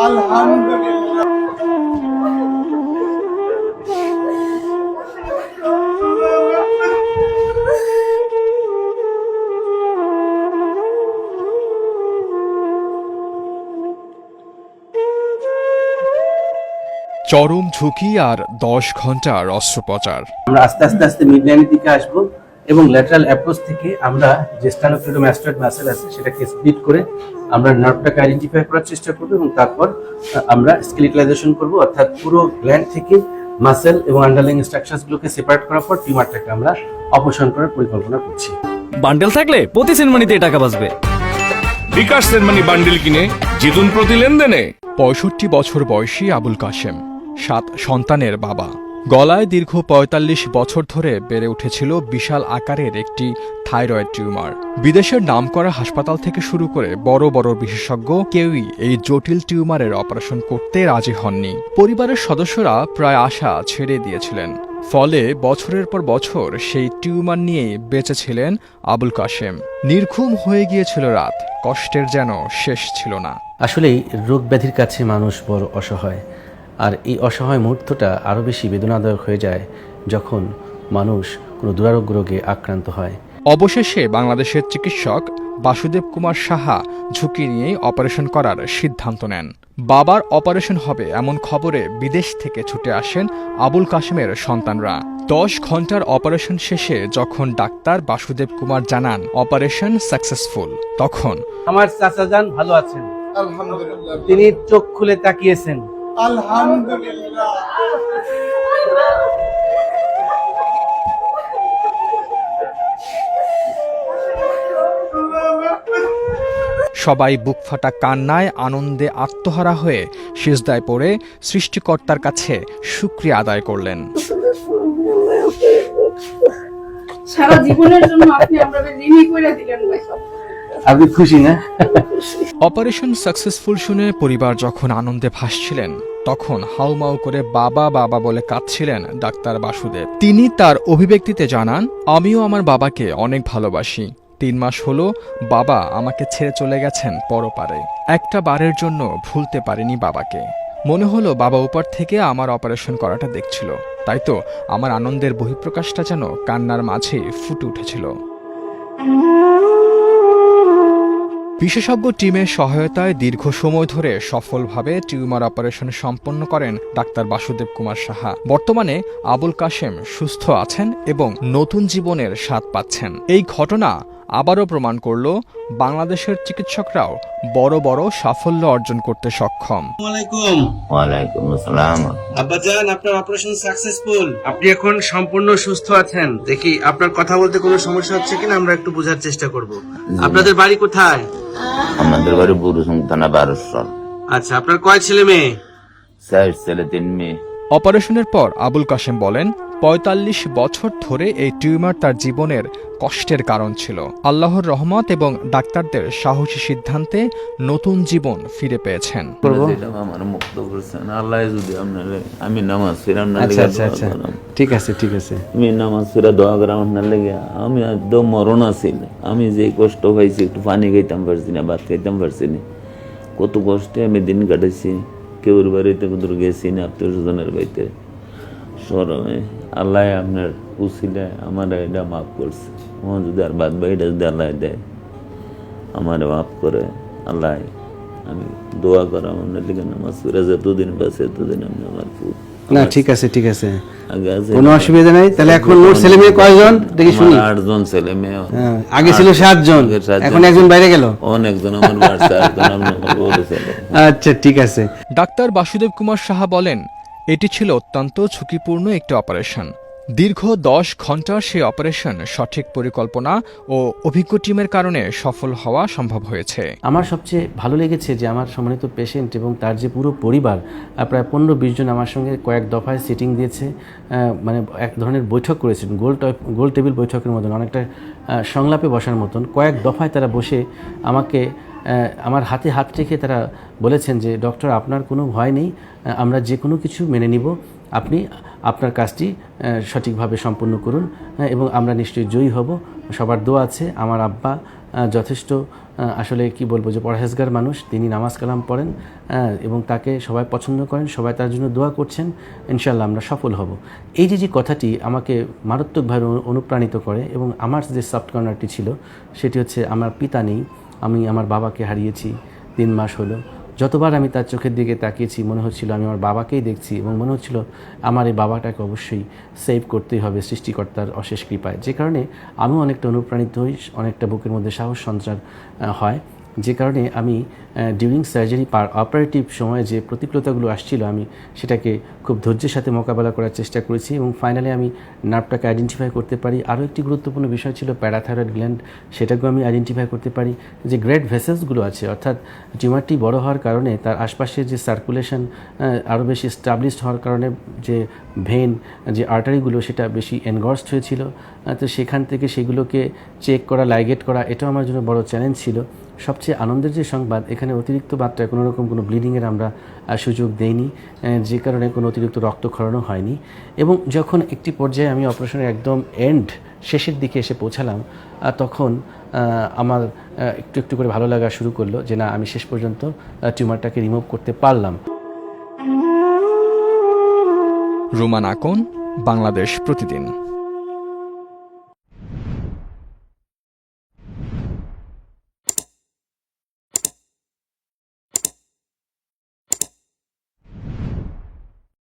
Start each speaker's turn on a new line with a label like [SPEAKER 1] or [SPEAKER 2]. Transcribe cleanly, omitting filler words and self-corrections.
[SPEAKER 1] আলহামদুলিল্লাহ।
[SPEAKER 2] চরম ঝুঁকি আর 10 ঘন্টার অস্ত্রোপচার।
[SPEAKER 3] আমরা আস্তে আস্তে আস্তে মিডলাইনের দিকে আসবো এবং ল্যাটারাল অ্যাপ্রোচ থেকে আমরা যে স্টানোক্লেডোমাস্টয়েড মাসেল আছে সেটাকে স্প্লিট করে আমরা নার্ভটাকে আইডেন্টিফাই করার চেষ্টা করবো এবং তারপর আমরা স্কেলিটালাইজেশন করবো, অর্থাৎ পুরো গ্ল্যান্ড থেকে মাসেল এবং আন্ডারলাইং স্ট্রাকচারসগুলোকে সেপারেট করার পর টিউমারটাকে আমরা অপসারণ করার পরিকল্পনা করছি।
[SPEAKER 4] বান্ডেল থাকলে প্রতি সেনমানিতে টাকা বাঁচবে।
[SPEAKER 5] বিকাশ সেনমানি বান্ডেল কিনে জিতুন প্রতি লেনদেনে।
[SPEAKER 2] 65 বছর বয়সী আবুল কাশেম 7 সন্তানের বাবা। গলায় দীর্ঘ 45 বছর ধরে বেড়ে উঠেছিল বিশাল আকারের একটি থাইরয়েড টিউমার। বিদেশের নামকরা হাসপাতাল থেকে শুরু করে বড় বড় বিশেষজ্ঞ কেউই এই জটিল টিউমারের অপারেশন করতে রাজি হননি। পরিবারের সদস্যরা প্রায় আশা ছেড়ে দিয়েছিলেন। ফলে বছরের পর বছর সেই টিউমার নিয়েই বেঁচেছিলেন আবুল কাশেম। নির্ঘুম হয়ে গিয়েছিল রাত, কষ্টের যেন শেষ ছিল না।
[SPEAKER 3] আসলেই রোগ ব্যাধির কাছে মানুষ বড় অসহায়, আর এই অসহায় মুহূর্তটা আরও বেশি বেদনাদায়ক হয়ে যায় যখন মানুষ কোনো দুরারোগ্য রোগে আক্রান্ত হয়।
[SPEAKER 2] অবশেষে বাংলাদেশের চিকিৎসক বাসুদেব কুমার সাহা ঝুঁকি নিয়েই অপারেশন করার সিদ্ধান্ত নেন। বাবার অপারেশন হবে এমন খবরে বিদেশ থেকে ছুটে আসেন আবুল কাশেমের সন্তানরা। 10 ঘন্টার অপারেশন শেষে যখন ডাক্তার বাসুদেব কুমার জানান অপারেশন সাকসেসফুল, তখন
[SPEAKER 3] আমার চাচাজান ভালো আছেন,
[SPEAKER 1] আলহামদুলিল্লাহ।
[SPEAKER 3] তিনি চোখ খুলে তাকিয়েছেন।
[SPEAKER 1] আলহামদুলিল্লাহ।
[SPEAKER 2] সবাই বুকফাটা কান্নায় আনন্দে আত্মহারা হয়ে সিজদায় পড়ে সৃষ্টিকর্তার কাছে শুকরিয়া আদায় করলেন।
[SPEAKER 6] সারা জীবনের জন্য আপনি আমাদের ঋণী করে দিলেন ভাই।
[SPEAKER 3] আপনি খুশি না?
[SPEAKER 2] অপারেশন সাকসেসফুল শুনে পরিবার যখন আনন্দে ভাসছিলেন, তখন হাউমাউ করে বাবা বাবা বলে কাঁদছিলেন ডাক্তার বাসুদেব। তিনি তার অভিব্যক্তিতে জানান, আমিও আমার বাবাকে অনেক ভালোবাসি। 3 মাস হলো বাবা আমাকে ছেড়ে চলে গেছেন পরপারে। একটা বারের জন্য ভুলতে পারিনি বাবাকে। মনে হলো বাবা ওপার থেকে আমার অপারেশন করাটা দেখছিল, তাই তো আমার আনন্দের বহিঃপ্রকাশটা যেন কান্নার মাঝে ফুটে উঠেছিল। বিশেষজ্ঞ টিমের সহায়তায় দীর্ঘ সময় ধরে সফলভাবে টিউমার অপারেশন সম্পন্ন করেন ডাক্তার বাসুদেব কুমার সাহা। বর্তমানে আবুল কাশেম সুস্থ আছেন এবং নতুন জীবনের স্বাদ পাচ্ছেন। এই ঘটনা আবারও প্রমাণ করল বাংলাদেশের চিকিৎসকরাও বড় বড় সাফল্য অর্জন করতে সক্ষম।
[SPEAKER 7] ওয়ালাইকুম আসসালাম।
[SPEAKER 3] আব্বাজান, আপনার অপারেশন সাকসেসফুল। আপনি এখন সম্পূর্ণ সুস্থ আছেন। দেখি আপনার কথা বলতে কোনো সমস্যা হচ্ছে কিনা আমরা একটু বোঝার চেষ্টা করব। আপনাদের বাড়ি কোথায়?
[SPEAKER 7] আমাদের বাড়ি বুরুসুং থানা 12
[SPEAKER 3] আচ্ছা, আপনার কয় ছেলে মেয়ে?
[SPEAKER 7] 4 ছেলে 3 মেয়ে।
[SPEAKER 2] অপারেশনের পর আবুল কাশেম বলেন, 45 বছর ধরে এই টিউমার তার জীবনের কষ্টের কারণ ছিল। আল্লাহর রহমত এবং ডাক্তারদের সাহসী সিদ্ধান্তে নতুন জীবন ফিরে পেয়েছেন।
[SPEAKER 7] আমার মুক্ত করছেন আল্লাহ। যদি আপনারা আমি নামাজ ফিরাম না,
[SPEAKER 3] ঠিক আছে ঠিক আছে।
[SPEAKER 7] আমি নামাজ ফিরা দোয়া করাম আপনার লেগে। আমি একদম মরণ আছিল। আমি যে কষ্ট পাইছি, একটু পানি খাইতাম পারছি না, ভাত খাইতাম পারছি না। কত কষ্টে আমি দিন কাটাইছি। কেউর বাড়িতে কোথাও গেছি না, আত্মীয় স্বজনের বাড়িতে সরমে। আল্লাহ আপনার উসিলে আমার এটা মাফ করছে। আমার যদি আর বাদ বাকিটা যদি আল্লাহ দেয়, আমার মাফ করে আল্লাহ। আমি দোয়া করা আপনার লিখে নামাজ পড়ে যতদিন বাঁচে এতদিন আমি আমার
[SPEAKER 3] না, ঠিক আছে ঠিক আছে,
[SPEAKER 7] আগে আছে
[SPEAKER 3] কোনো অসুবিধা নাই। তাহলে এখন মোট ছেলে মেয়ে কয়জন দেখি শুনি?
[SPEAKER 7] 8 জন ছেলে মেয়ে।
[SPEAKER 3] আগে ছিল 7 জন, এখন একজন বাইরে গেল।
[SPEAKER 7] অনেকজন আমার বাড়ছে, আপনার বলেছিল।
[SPEAKER 3] আচ্ছা ঠিক আছে।
[SPEAKER 2] ডাক্তার বাসুদেব কুমার সাহা বলেন, এটি ছিল অত্যন্ত ঝুঁকিপূর্ণ একটি অপারেশন। দীর্ঘ 10 ঘন্টার সেই অপারেশন সঠিক পরিকল্পনা ও অভিজ্ঞ টিমের কারণে সফল হওয়া সম্ভব হয়েছে।
[SPEAKER 3] আমার সবচেয়ে ভালো লেগেছে যে আমার সম্মানিত পেশেন্ট এবং তার যে পুরো পরিবার, প্রায় 15-20 জন আমার সঙ্গে কয়েক দফায় সিটিং দিয়েছে। মানে এক ধরনের বৈঠক করেছেন, গোল টেবিল বৈঠকের মতন, অনেকটা সংলাপে বসার মতন। কয়েক দফায় তারা বসে আমাকে আমার হাতে হাত রেখে তারা বলেছেন যে ডক্টর, আপনার কোনো ভয় নেই, আমরা যে কোনো কিছু মেনে নিব, আপনি আপনার কাজটি সঠিকভাবে সম্পন্ন করুন এবং আমরা নিশ্চয়ই জয়ী হব। সবার দোয়া আছে। আমার আব্বা যথেষ্ট আসলে কি বলবো যে পরহেজগার মানুষ, তিনি নামাজ কালাম পড়েন এবং তাকে সবাই পছন্দ করেন, সবাই তার জন্য দোয়া করছেন। ইনশাল্লাহ আমরা সফল হব। এই যে কথাটি আমাকে মারাত্মকভাবে অনুপ্রাণিত করে। এবং আমার যে সফট কর্নারটি ছিল সেটি হচ্ছে আমার পিতা নেই, আমি আমার বাবাকে হারিয়েছি 3 মাস হলো। যতবার আমি তার চোখের দিকে তাকিয়েছি মনে হচ্ছিল আমি আমার বাবাকেই দেখছি, এবং মনে হচ্ছিল আমার এই বাবাটাকে অবশ্যই সেভ করতেই হবে সৃষ্টিকর্তার অশেষ কৃপায়। যে কারণে আমিও অনেকটা অনুপ্রাণিত হই, অনেকটা বুকের মধ্যে সাহস সঞ্চার হয়। যে কারণে আমি ডিউরিং সার্জারি অপারেটিভ সময়ে যে প্রতিকূলতাগুলো আসছিল আমি সেটাকে খুব ধৈর্যের সাথে মোকাবেলা করার চেষ্টা করেছি, এবং ফাইনালি আমি নার্ভটাকে আইডেন্টিফাই করতে পারি। আরও একটি গুরুত্বপূর্ণ বিষয় ছিল প্যারাথাইরয়েড গ্ল্যান্ড, সেটাকেও আমি আইডেন্টিফাই করতে পারি। যে গ্রেড ভেসেলসগুলো আছে, অর্থাৎ টিউমারটি বড় হওয়ার কারণে তার আশপাশে যে সার্কুলেশন আরও বেশি এস্টাবলিশড হওয়ার কারণে যে ভেন, যে আর্টারিগুলো সেটা বেশি এনগর্সড হয়েছিল। তো সেখান থেকে সেগুলোকে চেক করা, লাইগেট করা, এটাও আমার জন্য বড় চ্যালেঞ্জ ছিল। সবচেয়ে আনন্দের যে সংবাদ, এখানে অতিরিক্ত মাত্রায় কোনো রকম কোনো ব্লিডিংয়ের আমরা সুযোগ দেইনি, যে কারণে কোনো অতিরিক্ত রক্তক্ষরণও হয়নি। এবং যখন একটি পর্যায়ে আমি অপারেশনের একদম শেষের দিকে এসে পৌঁছালাম, তখন আমার একটু একটু করে ভালো লাগা শুরু করলো যে না, আমি শেষ পর্যন্ত টিউমারটাকে রিমুভ করতে পারলাম।
[SPEAKER 2] রুমান আকন, বাংলাদেশ প্রতিদিন।